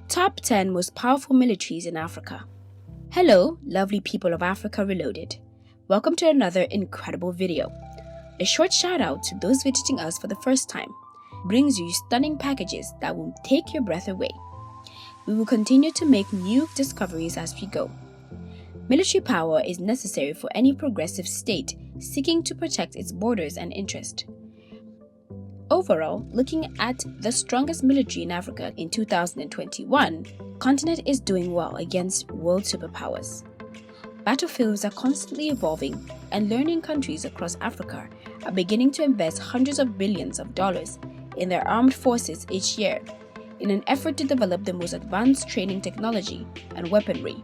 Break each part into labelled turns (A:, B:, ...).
A: Top 10 Most Powerful Militaries in Africa. Hello, lovely people of Africa Reloaded. Welcome to another incredible video. A short shout out to those visiting us for the first time brings you stunning packages that will take your breath away. We will continue to make new discoveries as we go. Military power is necessary for any progressive state seeking to protect its borders and interest. Overall, looking at the strongest military in Africa in 2021, the continent is doing well against world superpowers. Battlefields are constantly evolving, and learning countries across Africa are beginning to invest hundreds of billions of dollars in their armed forces each year in an effort to develop the most advanced training technology and weaponry.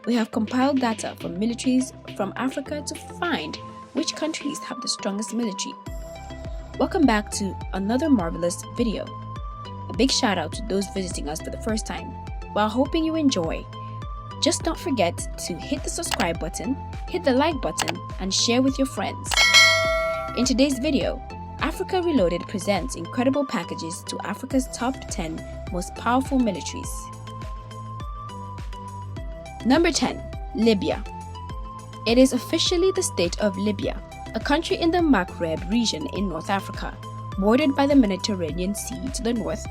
A: We have compiled data from militaries from Africa to find which countries have the strongest military. Welcome back to another marvelous video. A big shout out to those visiting us for the first time. While hoping you enjoy, just don't forget to hit the subscribe button, hit the like button, and share with your friends. In today's video, Africa Reloaded presents incredible packages to Africa's top 10 most powerful militaries. Number 10. Libya. It is officially the state of Libya, a country in the Maghreb region in North Africa, bordered by the Mediterranean Sea to the north,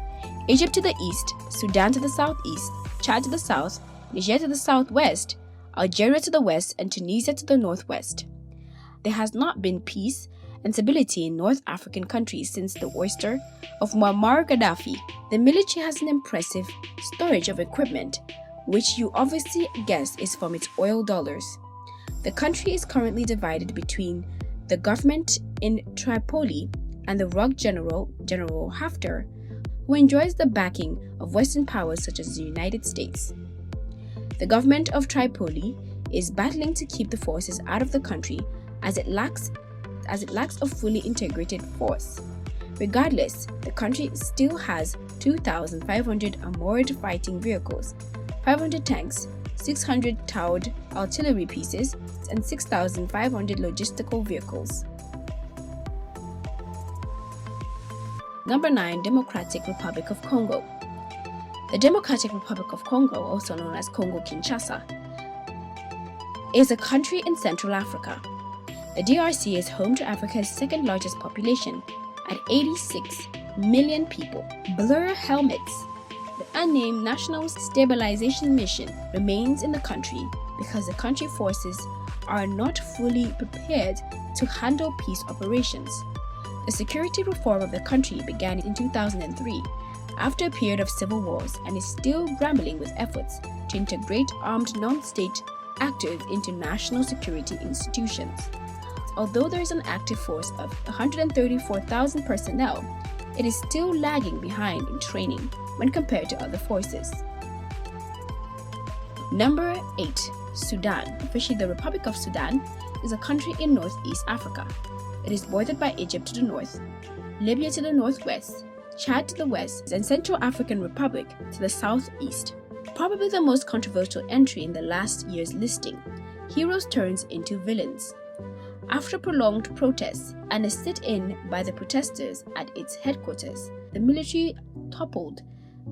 A: Egypt to the east, Sudan to the southeast, Chad to the south, Niger to the southwest, Algeria to the west, and Tunisia to the northwest. There has not been peace and stability in North African countries since the ouster of Muammar Gaddafi. The military has an impressive storage of equipment, which you obviously guess is from its oil dollars. The country is currently divided between the government in Tripoli and the rogue General Haftar, who enjoys the backing of Western powers such as the United States. The government of Tripoli is battling to keep the forces out of the country as it lacks a fully integrated force. Regardless, the country still has 2,500 armored fighting vehicles, 500 tanks, 600 towed artillery pieces, and 6,500 logistical vehicles. Number 9. Democratic Republic of Congo. The Democratic Republic of Congo, also known as Congo-Kinshasa, is a country in Central Africa. The DRC is home to Africa's second largest population at 86 million people. Blur helmets. The unnamed National Stabilization Mission remains in the country because the country forces are not fully prepared to handle peace operations. The security reform of the country began in 2003 after a period of civil wars and is still grappling with efforts to integrate armed non-state actors into national security institutions. Although there is an active force of 134,000 personnel, it is still lagging behind in training when compared to other forces. Number 8. Sudan. Officially, the Republic of Sudan is a country in Northeast Africa. It is bordered by Egypt to the north, Libya to the northwest, Chad to the west, and Central African Republic to the southeast. Probably the most controversial entry in the last year's listing, heroes turns into villains. After prolonged protests and a sit-in by the protesters at its headquarters, the military toppled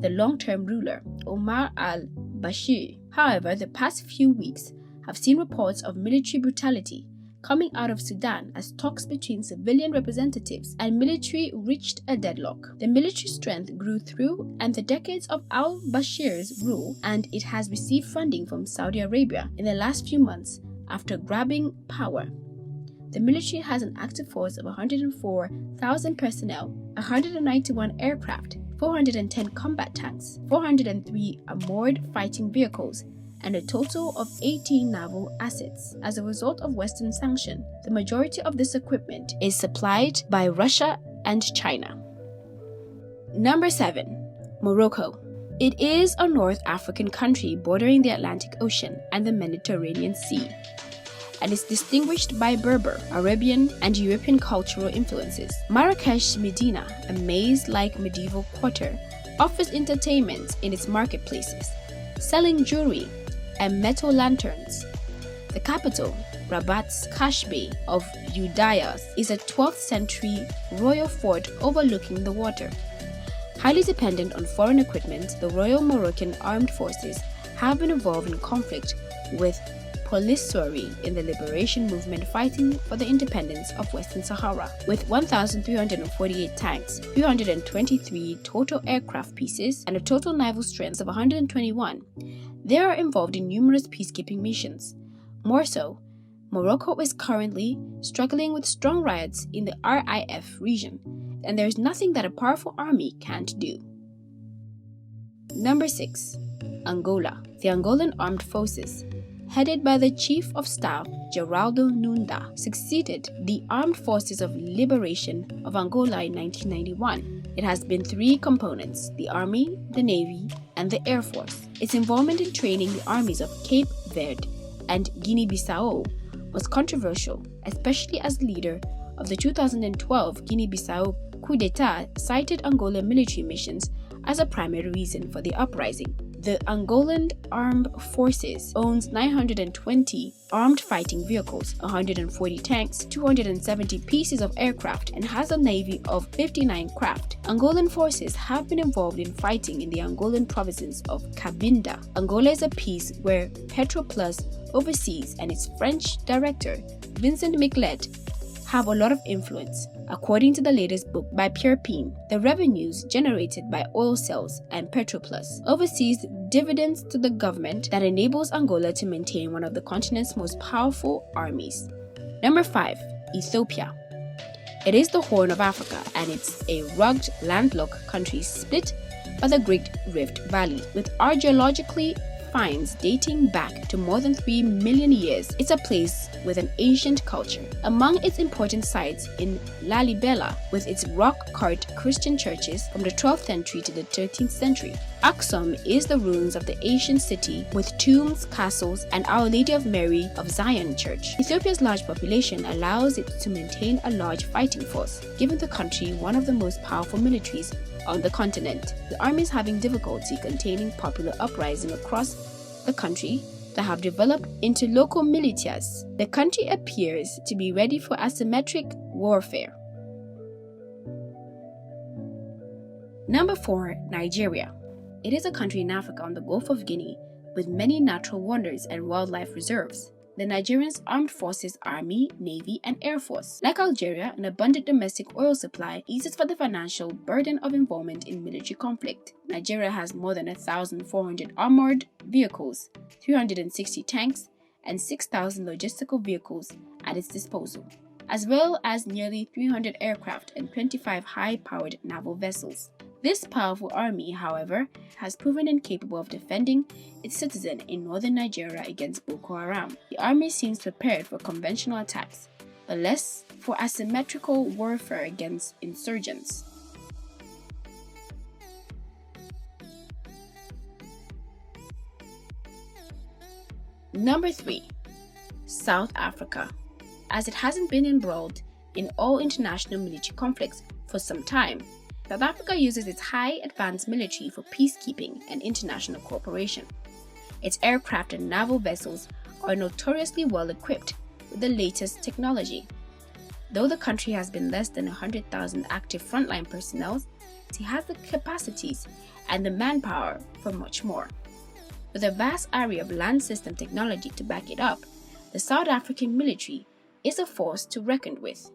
A: the long-term ruler, Omar al-Bashir. However, the past few weeks have seen reports of military brutality coming out of Sudan as talks between civilian representatives and military reached a deadlock. The military strength grew through and the decades of al-Bashir's rule, and it has received funding from Saudi Arabia in the last few months after grabbing power. The military has an active force of 104,000 personnel, 191 aircraft, 410 combat tanks, 403 armored fighting vehicles, and a total of 18 naval assets. As a result of Western sanction, the majority of this equipment is supplied by Russia and China. Number 7. Morocco. It is a North African country bordering the Atlantic Ocean and the Mediterranean Sea, and is distinguished by Berber, Arabian, and European cultural influences. Marrakesh Medina, a maze-like medieval quarter, offers entertainment in its marketplaces, selling jewelry and metal lanterns. The capital, Rabat's Kashbeh of Udayas, is a 12th century royal fort overlooking the water. Highly dependent on foreign equipment, the Royal Moroccan Armed Forces have been involved in conflict with Polisario in the liberation movement fighting for the independence of Western Sahara. With 1,348 tanks, 323 total aircraft pieces, and a total naval strength of 121, they are involved in numerous peacekeeping missions. More so, Morocco is currently struggling with strong riots in the RIF region, and there is nothing that a powerful army can't do. Number 6. Angola. The Angolan Armed Forces, headed by the Chief of Staff Geraldo Nunda, succeeded the Armed Forces of Liberation of Angola in 1991. It has been three components: the Army, the Navy, and the Air Force. Its involvement in training the armies of Cape Verde and Guinea-Bissau was controversial, especially as the leader of the 2012 Guinea-Bissau coup d'etat cited Angolan military missions as a primary reason for the uprising. The Angolan Armed Forces owns 920 armed fighting vehicles, 140 tanks, 270 pieces of aircraft, and has a navy of 59 craft. Angolan forces have been involved in fighting in the Angolan province of Cabinda. Angola is a piece where Petroplus overseas and its French director, Vincent Miclet, have a lot of influence. According to the latest book by Pierre Pin, the revenues generated by oil sales and Petroplus oversees dividends to the government that enables Angola to maintain one of the continent's most powerful armies. Number 5. Ethiopia. It is the Horn of Africa, and it's a rugged, landlocked country split by the Great Rift Valley, with archaeologically finds dating back to more than 3 million years. It's a place with an ancient culture. Among its important sites in Lalibela, with its rock-cut Christian churches from the 12th century to the 13th century. Aksum is the ruins of the ancient city with tombs, castles, and Our Lady of Mary of Zion Church. Ethiopia's large population allows it to maintain a large fighting force, giving the country one of the most powerful militaries on the continent. The army is having difficulty containing popular uprising across the country that have developed into local militias. The country appears to be ready for asymmetric warfare. Number 4. Nigeria. It is a country in Africa on the Gulf of Guinea with many natural wonders and wildlife reserves. The Nigerian Armed Forces Army, Navy, and Air Force. Like Algeria, an abundant domestic oil supply eases for the financial burden of involvement in military conflict. Nigeria has more than 1,400 armored vehicles, 360 tanks, and 6,000 logistical vehicles at its disposal, as well as nearly 300 aircraft and 25 high-powered naval vessels. This powerful army, however, has proven incapable of defending its citizens in northern Nigeria against Boko Haram. The army seems prepared for conventional attacks, but less for asymmetrical warfare against insurgents. Number 3. South Africa. As it hasn't been embroiled in all international military conflicts for some time, South Africa uses its high advanced military for peacekeeping and international cooperation. Its aircraft and naval vessels are notoriously well equipped with the latest technology. Though the country has been less than 100,000 active frontline personnel, it has the capacities and the manpower for much more. With a vast array of land system technology to back it up, the South African military is a force to reckon with.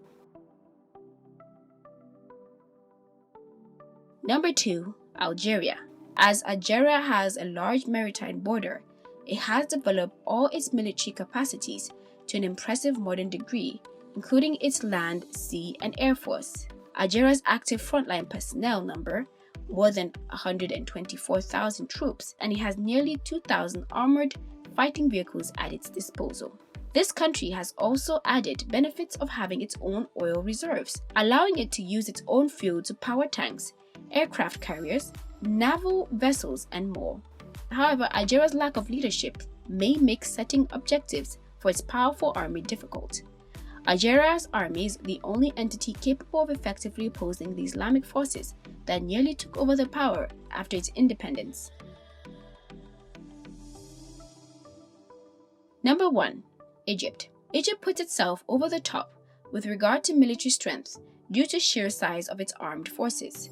A: Number 2. Algeria. As Algeria has a large maritime border, it has developed all its military capacities to an impressive modern degree, including its land, sea, and air force. Algeria's active frontline personnel number more than 124,000 troops, and it has nearly 2,000 armored fighting vehicles at its disposal. This country has also added benefits of having its own oil reserves, allowing it to use its own fuel to power tanks, aircraft carriers, naval vessels, and more. However, Algeria's lack of leadership may make setting objectives for its powerful army difficult. Algeria's army is the only entity capable of effectively opposing the Islamic forces that nearly took over the power after its independence. Number 1. Egypt. Egypt puts itself over the top with regard to military strength due to sheer size of its armed forces.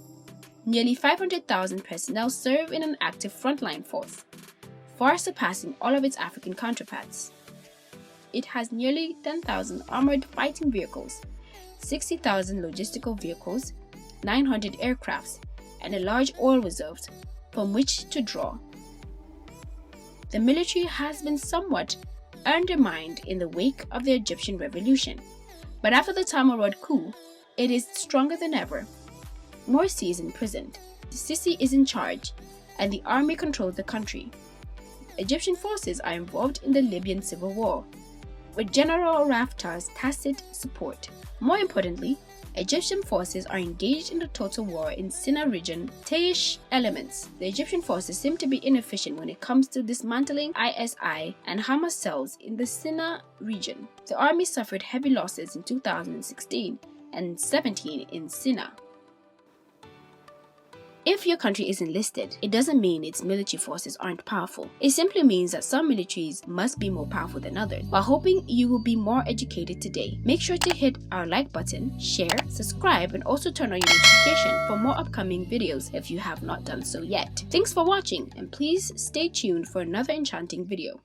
A: Nearly 500,000 personnel serve in an active frontline force, far surpassing all of its African counterparts. It has nearly 10,000 armored fighting vehicles, 60,000 logistical vehicles, 900 aircrafts, and a large oil reserves from which to draw. The military has been somewhat undermined in the wake of the Egyptian revolution, but after the Tamarod coup, it is stronger than ever. Morsi is imprisoned, Sisi is in charge, and the army controls the country. Egyptian forces are involved in the Libyan civil war, with General Haftar's tacit support. More importantly, Egyptian forces are engaged in the total war in Sinai region. Taish elements. The Egyptian forces seem to be inefficient when it comes to dismantling ISI and Hamas cells in the Sinai region. The army suffered heavy losses in 2016 and 17 in Sinai. If your country is enlisted, it doesn't mean its military forces aren't powerful. It simply means that some militaries must be more powerful than others. While hoping you will be more educated today, make sure to hit our like button, share, subscribe, and also turn on your notification for more upcoming videos if you have not done so yet. Thanks for watching, and please stay tuned for another enchanting video.